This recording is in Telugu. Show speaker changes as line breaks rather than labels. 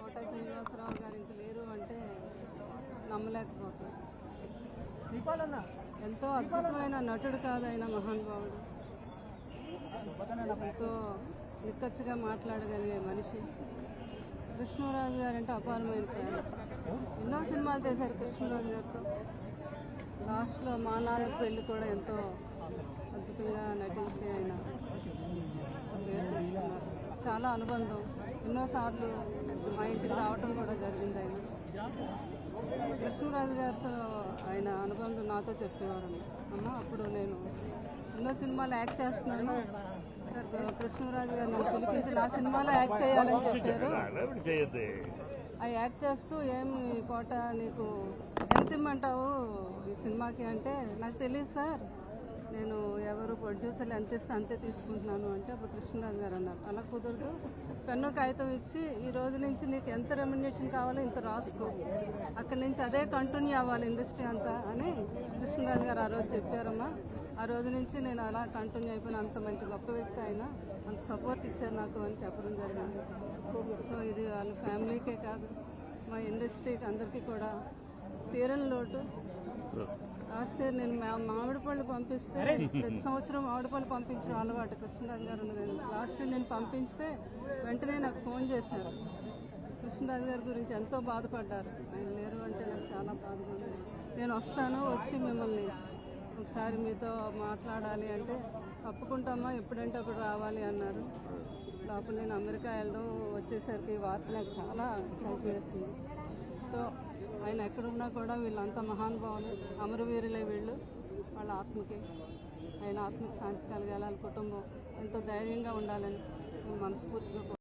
కోట శ్రీనివాసరావు గారు ఇంక లేరు అంటే నమ్మలేకపోతాం. ఎంతో అద్భుతమైన నటుడు కాదు ఆయన, మహానుభావుడు. ఎంతో నిక్కచ్చిగా మాట్లాడగలిగే మనిషి. కృష్ణరాజు గారు అంటే అపారమైన ప్రేమ. ఎన్నో సినిమాలు చేశారు కృష్ణరాజు గారితో. లాస్ట్లో మా నాన్న పెళ్ళి కూడా ఎంతో అద్భుతంగా నటించి ఆయన పేరు తెచ్చుకున్నారు. చాలా అనుబంధం. ఎన్నోసార్లు మా ఇంటికి రావటం కూడా జరిగింది ఆయన. కృష్ణరాజు గారితో ఆయన అనుబంధం నాతో చెప్పేవారు. అమ్మ అప్పుడు నేను ఎన్నో సినిమాలు యాక్ట్ చేస్తున్నాను సార్, కృష్ణరాజు గారు నన్ను పిలిపించి నా సినిమాలో యాక్ట్ చేయాలని చెప్పారు. ఆ యాక్ట్ చేస్తూ ఏమి కోట నీకు ఎంత ఇమ్మంటావు ఈ సినిమాకి అంటే, నాకు తెలియదు సార్, నేను ఎవరు ప్రొడ్యూసర్లు ఎంత ఇస్తే అంతే తీసుకుంటున్నాను అంటే, అప్పుడు కృష్ణరాజు గారు అన్నారు, అలా కుదరదు, పెన్ను కాగితం ఇచ్చి ఈ రోజు నుంచి నీకు ఎంత రెమ్యునరేషన్ కావాలో ఇంత రాసుకో, అక్కడి నుంచి అదే కంటిన్యూ అవ్వాలి ఇండస్ట్రీ అంతా అని కృష్ణరాజు గారు ఆ రోజు చెప్పారమ్మా. ఆ రోజు నుంచి నేను అలా కంటిన్యూ అయిపోయిన. అంత మంచి గొప్ప వ్యక్తి అయినా అంత సపోర్ట్ ఇచ్చారు నాకు అని చెప్పడం జరిగింది. సో ఇది వాళ్ళ ఫ్యామిలీకే కాదు, మా ఇండస్ట్రీకి అందరికీ కూడా తీరని లోటు. లాస్ట్ ఇయర్ నేను మామిడి పళ్ళు పంపిస్తే, ప్రతి సంవత్సరం మామిడి పళ్ళు పంపించిన అలవాటు కృష్ణరాజు గారు ఉన్నది. లాస్ట్ ఇయర్ నేను పంపిస్తే వెంటనే నాకు ఫోన్ చేశారు. కృష్ణరాజు గారి గురించి ఎంతో బాధపడ్డారు. ఆయన లేరు అంటే నాకు చాలా బాధగా ఉంది. నేను వస్తాను, వచ్చి మిమ్మల్ని ఒకసారి మీతో మాట్లాడాలి అంటే, తప్పకుంటామా ఎప్పుడంటే అప్పుడు రావాలి అన్నారు. లోపల నేను అమెరికా వెళ్ళడం వచ్చేసరికి ఈ వార్త నాకు చాలా హెల్ప్ చేసింది. సో ఆయన ఎక్కడున్నా కూడా వీళ్ళంతా మహానుభావులు, అమరవీరులే వీళ్ళు. వాళ్ళ ఆత్మకి, ఆయన ఆత్మకి శాంతి కలగాలి, కుటుంబం ఎంతో ధైర్యంగా ఉండాలని మనస్ఫూర్తిగా